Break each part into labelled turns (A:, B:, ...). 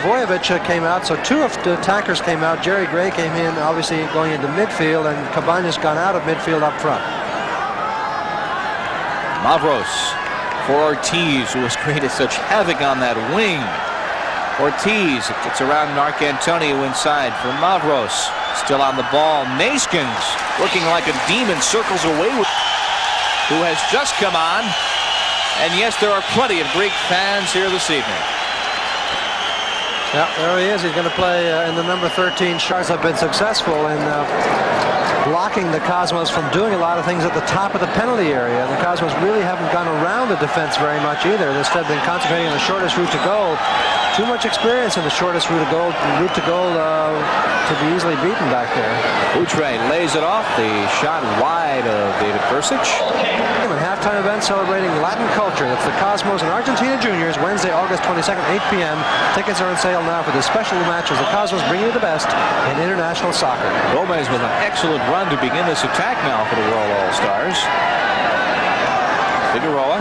A: Vojevic came out, so two of the attackers came out. Jerry Gray came in, obviously going into midfield, and Cabañas gone out of midfield up front.
B: Mavros for Ortiz, who has created such havoc on that wing. Ortiz gets around Mark Antonio inside for Mavros. Still on the ball. Neskens, looking like a demon, circles away with who has just come on. And yes, there are plenty of Greek fans here this evening.
A: Yeah, there he is. He's going to play in the number 13 shirts. Have been successful in blocking the Cosmos from doing a lot of things at the top of the penalty area. And the Cosmos really haven't gone around the defense very much either. Instead, been concentrating on the shortest route to goal. Too much experience in the shortest route to goal to be easily beaten back there.
B: Utre lays it off. The shot wide of David Bursic.
A: An halftime event celebrating Latin culture. That's the Cosmos and Argentina Juniors, Wednesday, August 22nd, 8 p.m. Tickets are on sale now for this special match as the Cosmos bring you the best in international soccer.
B: Gomez with an excellent run to begin this attack now for the World All-Stars. Figueroa.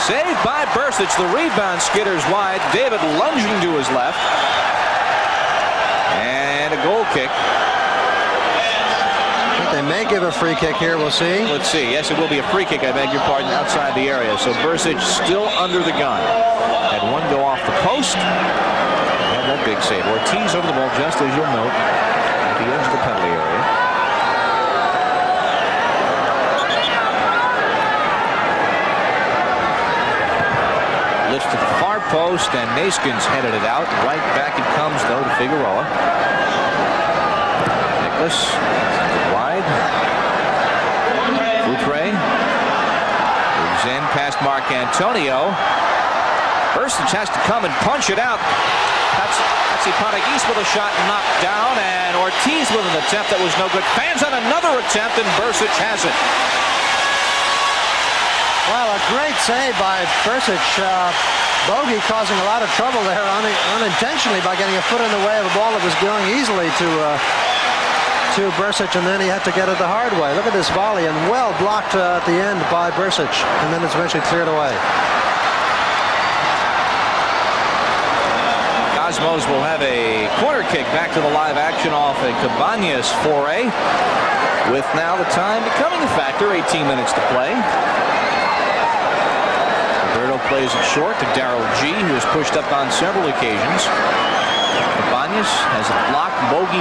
B: Saved by Bursic. The rebound skitters wide. David lunging to his left. And a goal kick.
A: I think they may give a free kick here. We'll see.
B: Let's see. Yes, it will be a free kick, I beg your pardon, outside the area. So Bursic still under the gun. Had one go off the post. And that big save. Ortiz over the ball, just as you'll note, at the edge of the penalty area. Lifts to the far post, and Neskens headed it out. Right back it comes, though, to Figueroa. Nicholas, wide. Utre moves in past Mark Antonio. Bursic has to come and punch it out. Hatzipanagis with a shot knocked down, and Ortiz with an attempt that was no good. Fans on another attempt, and Bursic has it.
A: Well, a great save by Bursic. Bogey causing a lot of trouble there unintentionally by getting a foot in the way of a ball that was going easily to Bursic, and then he had to get it the hard way. Look at this volley, and well blocked at the end by Bursic, and then it's eventually cleared away.
B: Cosmos will have a corner kick back to the live action off a Cabañas foray, with now the time becoming a factor. 18 minutes to play. Roberto plays it short to Darryl G, who has pushed up on several occasions. Cabañas has it blocked. Bogey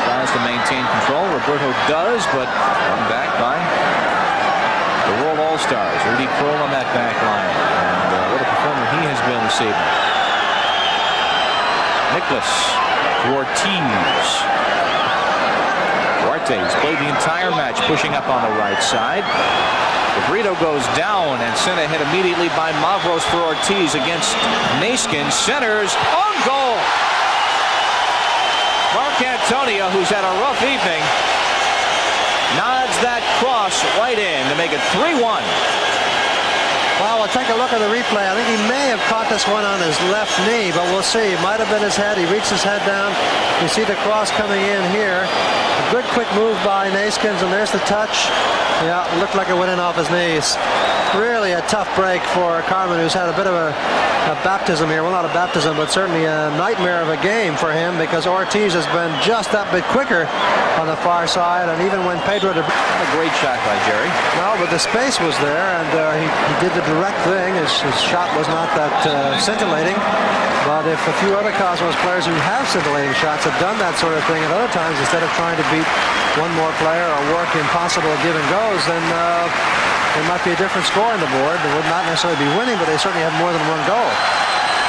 B: tries to maintain control. Roberto does, but run back by the World All-Stars. Rudy Kroll on that back line. And what a performer he has been this evening. Nicholas to Ortiz. Duarte's played the entire match pushing up on the right side. The burrito goes down and sent ahead immediately by Mavros for Ortiz against Neskens. Centers on goal. Mark Antonio, who's had a rough evening, nods that cross right in to make it 3-1.
A: Well, we'll take a look at the replay. I think he may have caught this one on his left knee, but we'll see. It might have been his head. He reached his head down. You see the cross coming in here. A good quick move by Neskens, and there's the touch. Yeah, it looked like it went in off his knees. Really a tough break for Carmen, who's had a bit of a baptism here. Well, not a baptism, but certainly a nightmare of a game for him, because Ortiz has been just that bit quicker on the far side, and even when Pedro...
B: A great shot by Jerry.
A: No, but the space was there, and he did the direct thing. His shot was not that scintillating, but if a few other Cosmos players who have scintillating shots have done that sort of thing at other times, instead of trying to beat one more player or work impossible give and goes, then there might be a different score on the board. They would not necessarily be winning, but they certainly have more than one goal.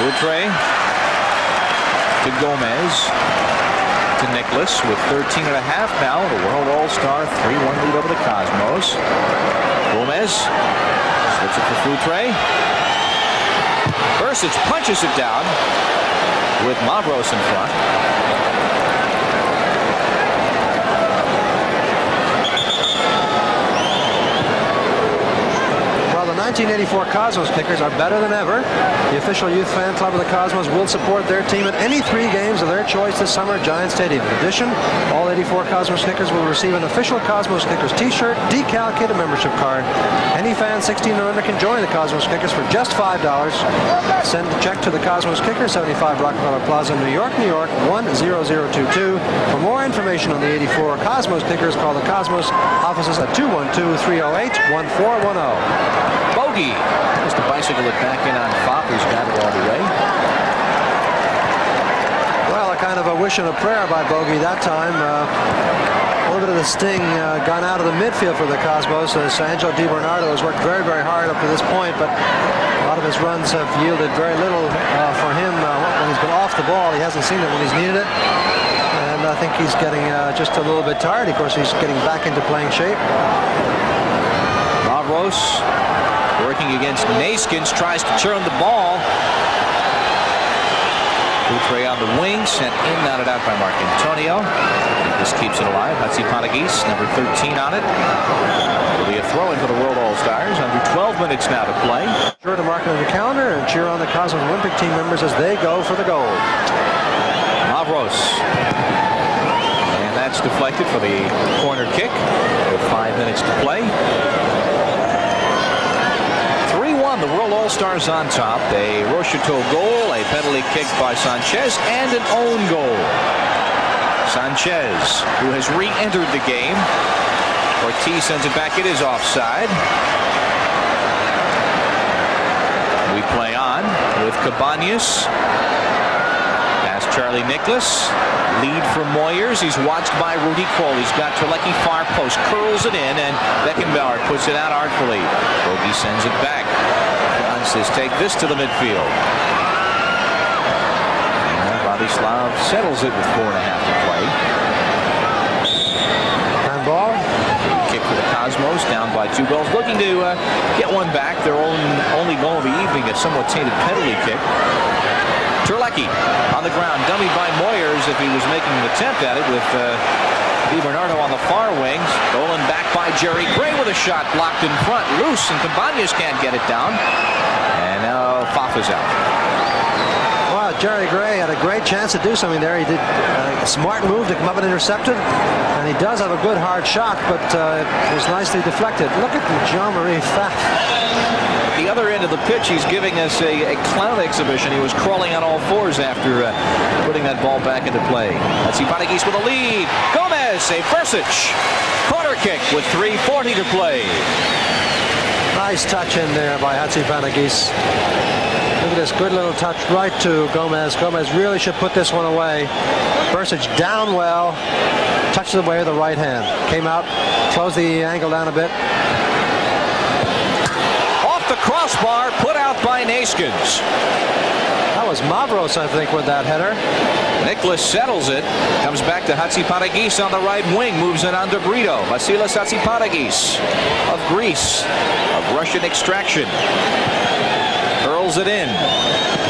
B: Utre to Gomez to Nicholas with 13 and a half now. The World All-Star 3-1 lead over the Cosmos. Gomez slips it for Utre. Bursic punches it down with Mavros in front.
A: 1984 Cosmos kickers are better than ever. The official youth fan club of the Cosmos will support their team at any 3 games of their choice this summer at Giant Stadium. In addition, all 84 Cosmos kickers will receive an official Cosmos Kickers t-shirt, decal kit, and membership card. Any fan 16 or under can join the Cosmos Kickers for just $5. Send a check to the Cosmos Kickers, 75 Rockefeller Plaza, New York, 10022. For more information on the 84 Cosmos Kickers, call the Cosmos offices at 212-308-1410.
B: Bogey. Just to bicycle it back in on Fop, who's got it all the way.
A: Well, a kind of a wish and a prayer by Bogey that time. A little bit of the sting gone out of the midfield for the Cosmos. Angelo Di Bernardo has worked very, very hard up to this point, but a lot of his runs have yielded very little for him when he's been off the ball. He hasn't seen it when he's needed it. And I think he's getting just a little bit tired. Of course, he's getting back into playing shape.
B: Mavros working against Neskens, tries to turn the ball. Futre on the wing, sent in, knotted out by Mark Antonio. This keeps it alive. Hatzipanagis, number 13 on it. Will be a throw-in for the World All-Stars. Under 12 minutes now to play.
A: Sure to mark it on the calendar and cheer on the Cosmos Olympic team members as they go for the gold.
B: Mavros. And that's deflected for the corner kick with 5 minutes to play. 3-1, the World All-Stars on top. A Rocheteau goal, a penalty kick by Sanchez, and an own goal. Sanchez, who has re-entered the game. Ortiz sends it back. It is offside. We play on with Cabañas. Past Charlie Nicholas. Lead from Moyers. He's watched by Rudy Kroll. He's got Terlecki far post. Curls it in, and Beckenbauer puts it out artfully. Bogey sends it back. Francis take this to the midfield. Vladislav settles it with 4.5 to play.
A: Handball.
B: Kick for the Cosmos, down by 2 goals. Looking to get one back. Their only goal of the evening, a somewhat tainted penalty kick. Terlecki on the ground, dummy by Moyers if he was making an attempt at it with Di Bernardo on the far wings. Stolen back by Jerry Gray with a shot blocked in front. Loose, and Cabañas can't get it down. And now Fop is out.
A: Well, Jerry Gray had a great chance to do something there. He did a smart move to come up and intercept it. And he does have a good hard shot, but it was nicely deflected. Look at Jean-Marie Faf.
B: The other end of the pitch, he's giving us a clown exhibition. He was crawling on all fours after putting that ball back into play. Hatzipanagis with a lead. Gomez, a Bersic. Corner kick with 3:40 to play.
A: Nice touch in there by Hatzipanagis. Look at this good little touch right to Gomez. Gomez really should put this one away. Bersic down well. Touches away with the right hand. Came out, closed the angle down a bit.
B: The crossbar put out by Neskens.
A: That was Mavros, I think, with that header.
B: Nicholas settles it. Comes back to Hatzipanagis on the right wing. Moves it on to Brito. Vasilis Hatzipanagis of Greece, of Russian extraction. Hurls it in.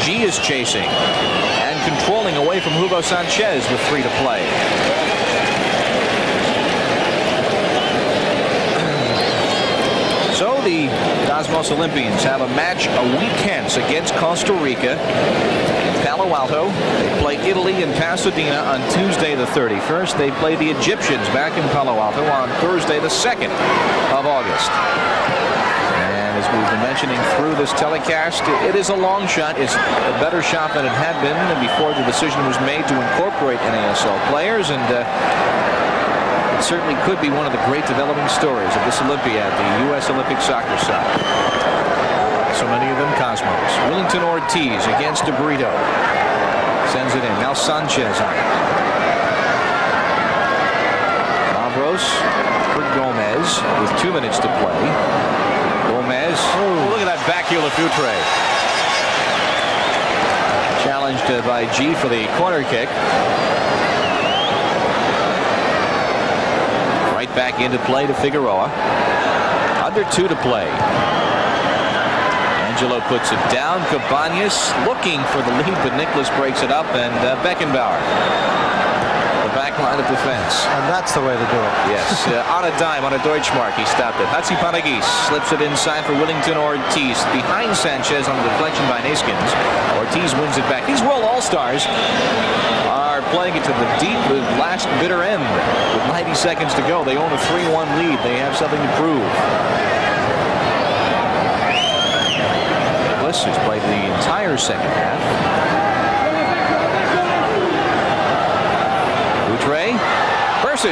B: G is chasing and controlling away from Hugo Sanchez with 3 to play. So the Cosmos Olympians have a match a week hence against Costa Rica in Palo Alto. They play Italy in Pasadena on Tuesday the 31st. They play the Egyptians back in Palo Alto on Thursday the 2nd of August. And as we've been mentioning through this telecast, it is a long shot. It's a better shot than it had been before the decision was made to incorporate NASL players, and certainly could be one of the great developing stories of this Olympiad, the U.S. Olympic soccer side. So many of them Cosmos. Willington Ortiz against De Brito. Sends it in. Now Sanchez on it. Mavros for Gomez with 2 minutes to play. Gomez. Oh, look at that back heel of Futre. Challenged by G for the corner kick. Back into play to Figueroa. Under 2 to play. Angelo puts it down. Cabañas looking for the lead, but Nicholas breaks it up, and Beckenbauer. The back line of defense.
A: And that's the way to do it.
B: Yes, on a dime, on a Deutschmark, he stopped it. HATZΗΠΑΝΑΓΗS slips it inside for Willington Ortiz. Behind Sanchez on the deflection by Neskens. Ortiz wins it back. These World All-Stars are playing it to the deep, the last bitter end. With 90 seconds to go, they own a 3-1 lead. They have something to prove. Bliss has played the entire second half. Outre, Bersic.